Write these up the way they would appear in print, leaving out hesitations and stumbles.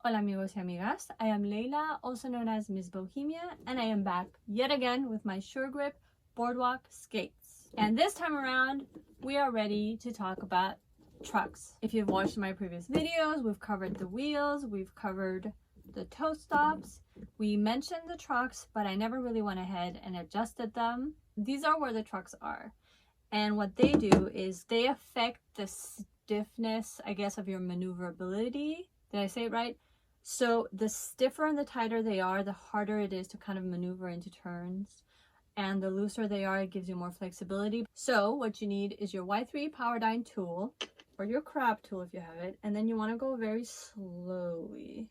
Hola amigos y amigas, I am Leila, also known as Miss Bohemia, and I am back yet again with my Suregrip Boardwalk skates. And this time around, we are ready to talk about trucks. If you've watched my previous videos, we've covered the wheels, we've covered the toe stops, we mentioned the trucks, but I never really went ahead and adjusted them. These are where the trucks are. And what they do is they affect the stiffness, I guess, of your maneuverability. Did I say it right? So the stiffer and the tighter they are, the harder it is to kind of maneuver into turns. And the looser they are, it gives you more flexibility. So what you need is your Y3 Powerdyne tool, or your crab tool if you have it. And then you want to go very slowly,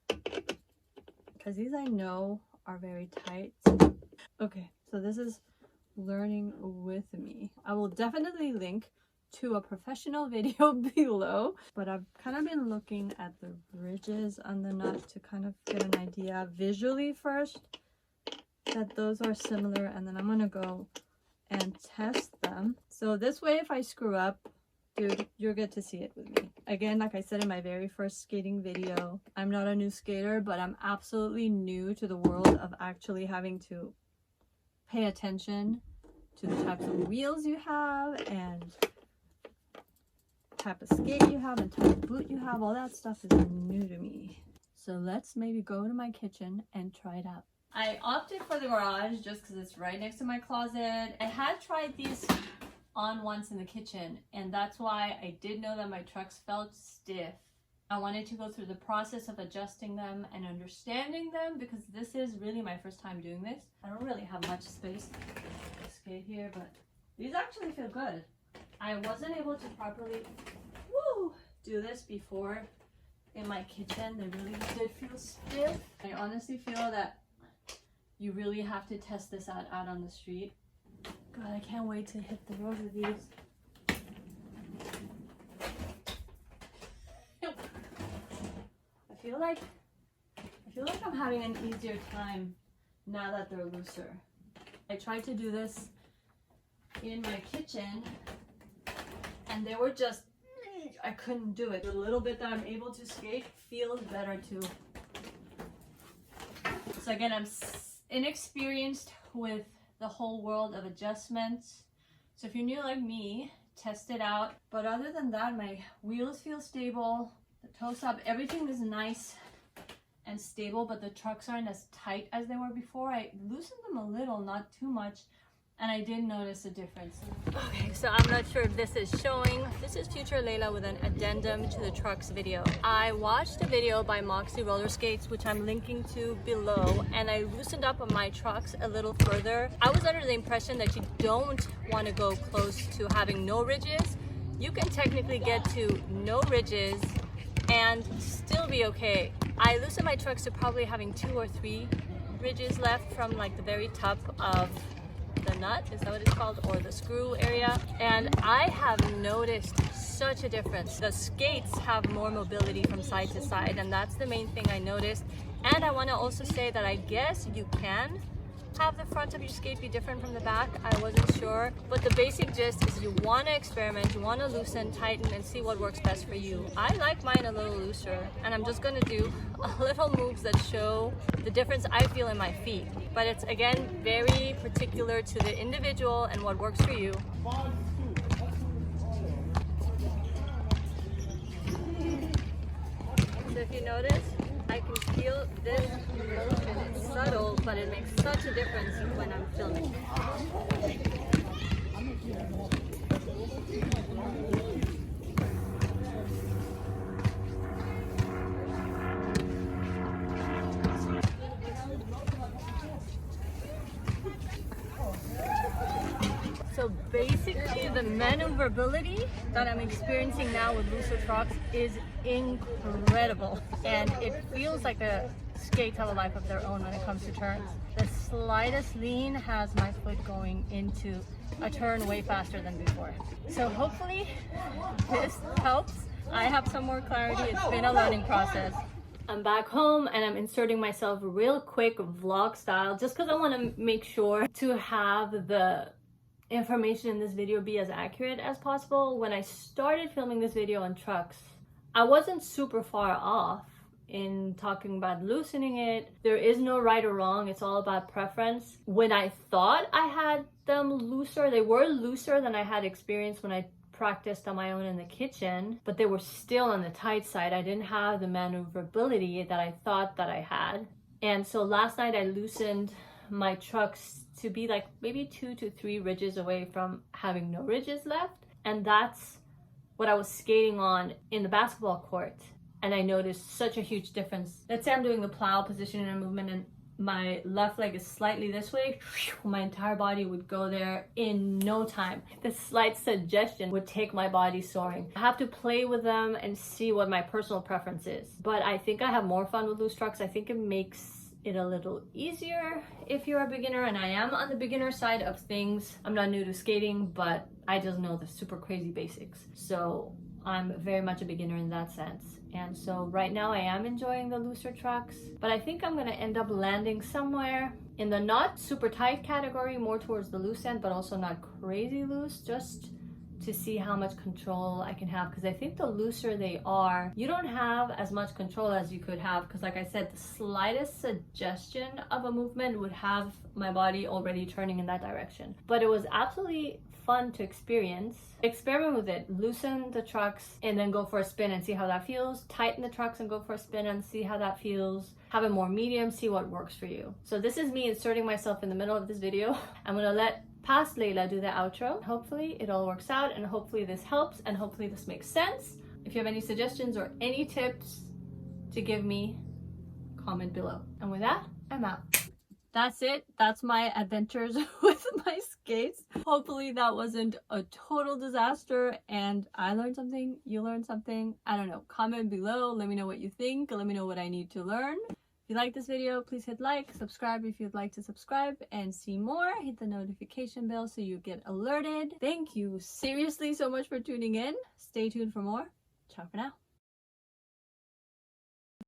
because these I know are very tight. Okay, so this is learning with me. I will definitely link to a professional video below, but I've kind of been looking at the ridges on the nut to kind of get an idea visually first that those are similar, and then I'm gonna go and test them. So this way, if I screw up, dude, you'll get to see it with me. Again, like I said in my very first skating video, I'm not a new skater, but I'm absolutely new to the world of actually having to pay attention to the types of wheels you have and type of skate you have and type of boot you have. All that stuff is new to me. So let's maybe go to my kitchen and try it out. I opted for the garage just because it's right next to my closet. I had tried these on once in the kitchen, and that's why I did know that my trucks felt stiff. I wanted to go through the process of adjusting them and understanding them, because this is really my first time doing this. I don't really have much space to skate here, but these actually feel good. I wasn't able to properly do this before in my kitchen. They really did feel stiff. I honestly feel that you really have to test this out on the street. God, I can't wait to hit the road with these. I feel like I'm having an easier time now that they're looser. I tried to do this in my kitchen and they were just, I couldn't do it. The little bit that I'm able to skate feels better too. So again, I'm inexperienced with the whole world of adjustments. So if you're new like me, test it out. But other than that, my wheels feel stable. The toe stop, everything is nice and stable, but the trucks aren't as tight as they were before. I loosened them a little, not too much, and I did notice a difference. Okay, so I'm not sure if this is showing. This is future Leila with an addendum to the trucks video. I watched a video by Moxie Roller Skates, which I'm linking to below, and I loosened up on my trucks a little further. I was under the impression that you don't want to go close to having no ridges. You can technically get to no ridges and still be okay. I loosened my trucks to probably having 2 or 3 ridges left from like the very top of the nut, is that what it's called, or the screw area, and I have noticed such a difference. The skates have more mobility from side to side, and that's the main thing I noticed. And I want to also say that I guess you can have the front of your skate be different from the back. I wasn't sure, but the basic gist is you want to experiment, you want to loosen, tighten, and see what works best for you. I like mine a little looser, and I'm just going to do a little moves that show the difference I feel in my feet. But it's again very particular to the individual and what works for you. So if you notice, I can feel this motion. It's subtle, but it makes such a difference when I'm filming. So basically the maneuverability that I'm experiencing now with looser trucks is incredible, and it feels like the skates have a life of their own when it comes to turns. The slightest lean has my foot going into a turn way faster than before. So hopefully this helps. I have some more clarity. It's been a learning process. I'm back home and I'm inserting myself real quick vlog style, just because I want to make sure to have the information in this video be as accurate as possible. When I started filming this video on trucks, I wasn't super far off in talking about loosening it. There is no right or wrong. It's all about preference. When I thought I had them looser, they were looser than I had experienced when I practiced on my own in the kitchen, but they were still on the tight side. I didn't have the maneuverability that I thought that I had. And so last night I loosened my trucks to be like maybe 2 to 3 ridges away from having no ridges left. And that's what I was skating on in the basketball court. And I noticed such a huge difference. Let's say I'm doing the plow position and movement and my left leg is slightly this way, my entire body would go there in no time. The slight suggestion would take my body soaring. I have to play with them and see what my personal preference is. But I think I have more fun with loose trucks. I think it makes it a little easier if you're a beginner, and I am on the beginner side of things. I'm not new to skating, but I just know the super crazy basics. So I'm very much a beginner in that sense. And so right now I am enjoying the looser trucks, but I think I'm gonna end up landing somewhere in the not super tight category, more towards the loose end, but also not crazy loose, just to see how much control I can have. Because I think the looser they are, you don't have as much control as you could have, because like I said, the slightest suggestion of a movement would have my body already turning in that direction. But it was absolutely fun to experience. Experiment with it. Loosen the trucks and then go for a spin and see how that feels. Tighten the trucks and go for a spin and see how that feels. Have it more medium, see what works for you. So this is me inserting myself in the middle of this video. I'm gonna let past Layla do the outro. Hopefully it all works out, and hopefully this helps, and hopefully this makes sense. If you have any suggestions or any tips to give me, comment below. And with that, I'm out. That's it. That's my adventures with my skates. Hopefully that wasn't a total disaster and I learned something, you learned something. I don't know. Comment below. Let me know what you think. Let me know what I need to learn. If you like this video, please hit like, subscribe if you'd like to subscribe and see more. Hit the notification bell so you get alerted. Thank you seriously so much for tuning in. Stay tuned for more. Ciao for now.